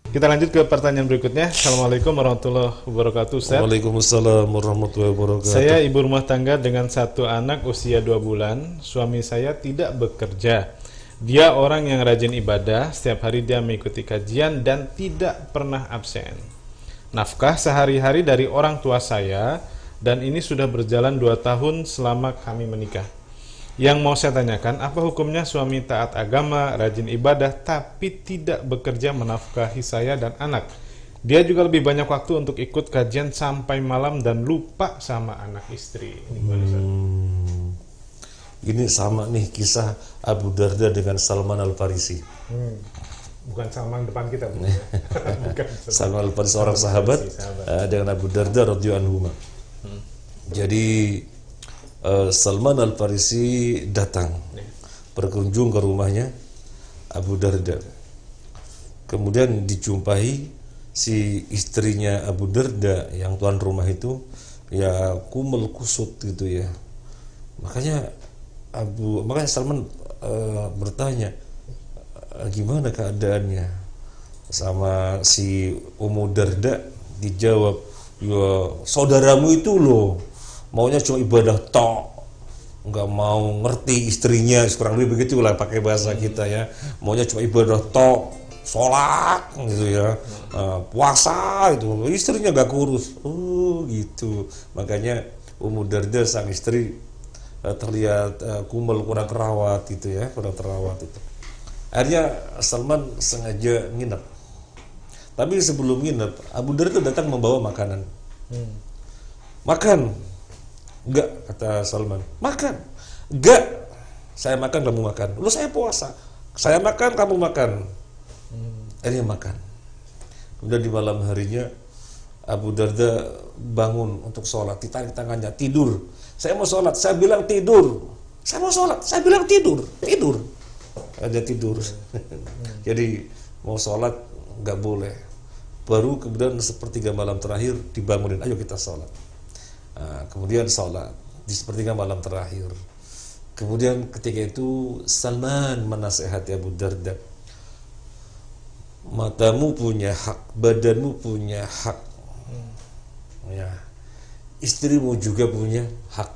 Kita lanjut ke pertanyaan berikutnya. Assalamualaikum warahmatullahi wabarakatuh, Ustaz. Waalaikumsalam warahmatullahi wabarakatuh. Saya ibu rumah tangga dengan satu anak usia 2 bulan. Suami saya tidak bekerja. Dia orang yang rajin ibadah. Setiap hari dia mengikuti kajian dan tidak pernah absen. Nafkah sehari-hari dari orang tua saya, dan ini sudah berjalan 2 tahun selama kami menikah. Yang mau saya tanyakan, apa hukumnya suami taat agama, rajin ibadah, tapi tidak bekerja menafkahi saya dan anak? Dia juga lebih banyak waktu untuk ikut kajian sampai malam dan lupa sama anak istri. Ini gimana, Ustaz? Ini sama nih kisah Abu Darda dengan Salman Al-Farisi. Bukan Salman depan kita, bukan, ya? Bukan Salman Al-Farisi seorang sahabat dengan Abu Darda radhiyallahu anhu. Jadi Salman Al-Farisi datang berkunjung ke rumahnya Abu Darda. Kemudian dijumpai si istrinya Abu Darda yang tuan rumah itu ya kumel kusut gitu ya. Makanya Salman bertanya, gimana keadaannya sama si Ummu Darda. Dijawab, ya saudaramu itu loh maunya cuma ibadah tok, nggak mau ngerti istrinya, kurang lebih begitu lah pakai bahasa kita ya. Maunya cuma ibadah tok, sholat gitu ya, puasa itu, istrinya nggak kurus. Oh gitu. Makanya Ummu Darda sang istri terlihat kumel, kurang terawat gitu ya, kurang terawat itu. Akhirnya Salman sengaja nginep. Tapi sebelum nginep, Abu Darda datang membawa makanan. Makan. Enggak, kata Salman. Makan. Enggak. Saya makan, kamu makan. Lu saya puasa. Saya makan, kamu makan. Akhirnya makan. Kemudian di malam harinya Abu Darda bangun untuk sholat, ditarik tangannya, tidur. Saya mau sholat, saya bilang tidur. Saya mau sholat, saya bilang tidur. Tidur. Ada tidur. Jadi mau sholat nggak boleh. Baru kemudian sepertiga malam terakhir dibangunin, ayo kita sholat. Nah, kemudian sholat di sepertiga malam terakhir. Kemudian ketika itu Salman menasehati Abu Darda, matamu punya hak, badanmu punya hak, ya, istrimu juga punya hak.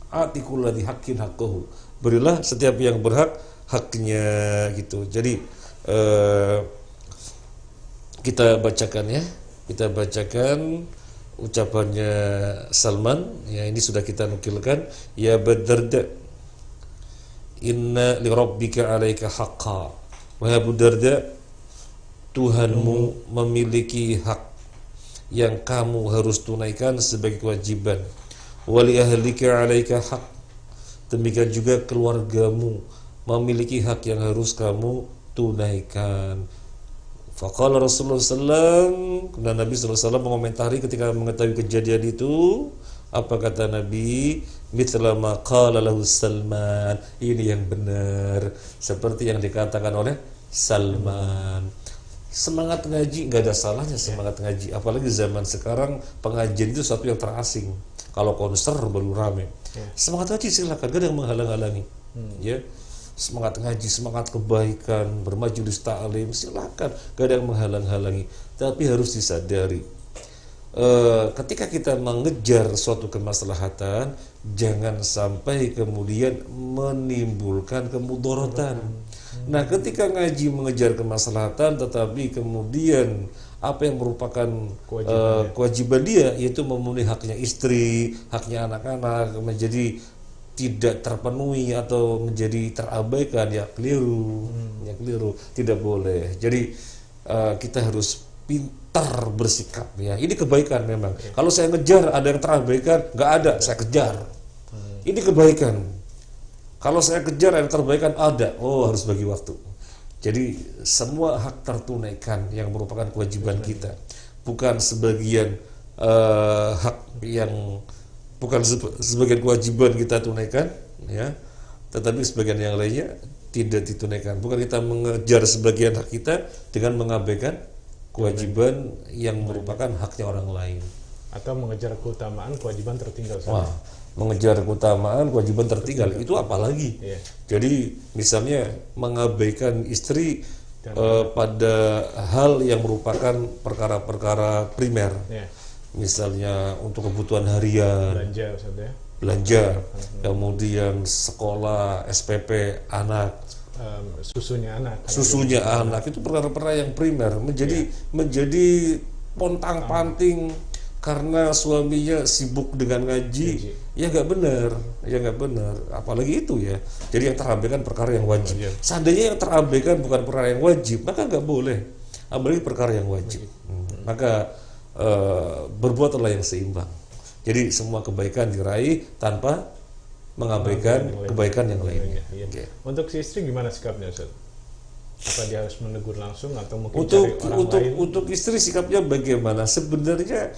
Atikul ladzi haqqin haqqahu, berilah setiap yang berhak haknya gitu. Jadi kita bacakan ya, kita bacakan ucapannya Salman ya, ini sudah kita nukilkan. Ya Abu Darda, inna li rabbika 'alaika haqqan. Wahai Abu Darda, Tuhanmu memiliki hak yang kamu harus tunaikan sebagai kewajiban. Wa li ahlika 'alaika haq. Demikian juga keluargamu memiliki hak yang harus kamu tunaikan. Faqala Rasulullah SAW, dan Nabi SAW mengomentari ketika mengetahui kejadian itu, apa kata Nabi? Mithla ma qala lahu Salman. Ini yang benar, seperti yang dikatakan oleh Salman. Semangat ngaji, nggak ada salahnya semangat ngaji. Apalagi zaman sekarang pengajian itu sesuatu yang terasing. Kalau konser baru rame. Semangat ngaji silakan, gak ada yang menghalang-halangi. Ya. Semangat ngaji, semangat kebaikan, bermajelis ta'lim, silakan, gak ada yang menghalang-halangi. Tapi harus disadari, ketika kita mengejar suatu kemaslahatan, jangan sampai kemudian menimbulkan kemudaratan. Nah, ketika ngaji mengejar kemaslahatan, tetapi kemudian apa yang merupakan kewajiban dia, yaitu memenuhi haknya istri, haknya anak-anak, menjadi tidak terpenuhi atau menjadi terabaikan, ya keliru, ya keliru, tidak boleh. Jadi kita harus pintar bersikap ya. Ini kebaikan memang. Kalau saya ngejar ada yang terabaikan, nggak ada, saya kejar. Ini kebaikan. Kalau saya kejar ada yang terabaikan, ada, oh harus bagi waktu. Jadi semua hak tertunaikan yang merupakan kewajiban kita, bukan sebagian hak yang bukan sebagian kewajiban kita tunaikan ya, tetapi sebagian yang lainnya tidak ditunaikan. Bukan kita mengejar sebagian hak kita dengan mengabaikan kewajiban yang merupakan haknya orang lain, atau mengejar keutamaan kewajiban tertinggal. Wah, mengejar keutamaan kewajiban tertinggal itu apalagi. Jadi misalnya mengabaikan istri pada hal yang merupakan perkara-perkara primer, Ya, misalnya untuk kebutuhan harian, belanja Ustaz ya. belanja, kemudian sekolah, SPP anak, Susunya anak. susunya anak, itu perkara-perkara yang primer, menjadi pontang-panting karena suaminya sibuk dengan ngaji. Ya nggak benar, apalagi itu ya. Jadi yang terabaikan perkara yang wajib. Seandainya yang terabaikan bukan perkara yang wajib, maka nggak boleh, apalagi perkara yang wajib. Maka berbuatlah yang seimbang. Jadi semua kebaikan diraih tanpa mengabaikan kebaikan yang lainnya. Iya. Untuk si istri gimana sikapnya Ustaz? Apa dia harus menegur langsung atau mungkin Untuk cari orang lain? untuk istri sikapnya bagaimana? Sebenarnya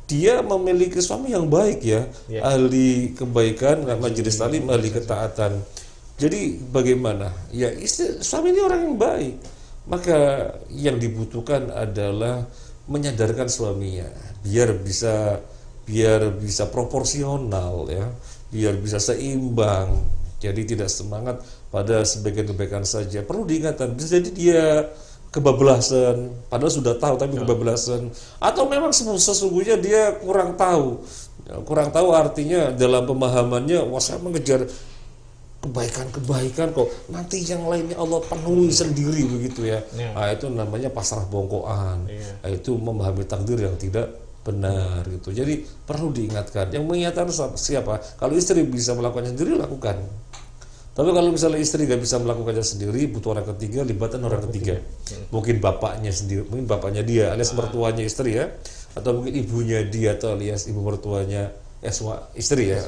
dia memiliki suami yang baik ya, ahli kebaikan, majelis taklim, ahli ketaatan. Jadi bagaimana? Ya suami ini orang yang baik. Maka yang dibutuhkan adalah menyadarkan suaminya biar bisa proporsional ya, biar bisa seimbang. Jadi tidak semangat pada sebagian kebaikan saja. Perlu diingatkan, bisa jadi dia kebablasan, padahal sudah tahu tapi kebablasan, atau memang sesungguhnya dia kurang tahu artinya dalam pemahamannya, wah saya mengejar kebaikan kok nanti yang lainnya Allah penuhi sendiri begitu ya. Nah, itu namanya pasrah bongkoan. Itu memahami takdir yang tidak benar gitu. Jadi perlu diingatkan. Yang mengingatkan siapa? Kalau istri bisa melakukannya sendiri, lakukan. Tapi kalau misalnya istri nggak bisa melakukannya sendiri, butuh orang ketiga, libatkan orang ketiga. Mungkin bapaknya sendiri, mungkin bapaknya dia, alias mertuanya istri ya, atau mungkin ibunya dia, atau alias ibu mertuanya istri ya.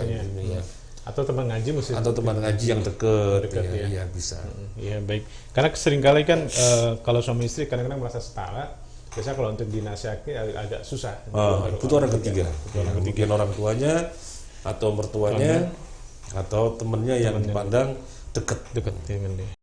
Atau teman ngaji mesti. Atau teman ngaji yang dekat ya. Iya bisa. Iya baik. Karena seringkali kan kalau suami istri kadang-kadang merasa setara. Biasanya kalau untuk dinasihati agak susah. Butuh orang ketiga. Mungkin orang tuanya atau mertuanya atau temennya yang dipandang dekat dengan dia.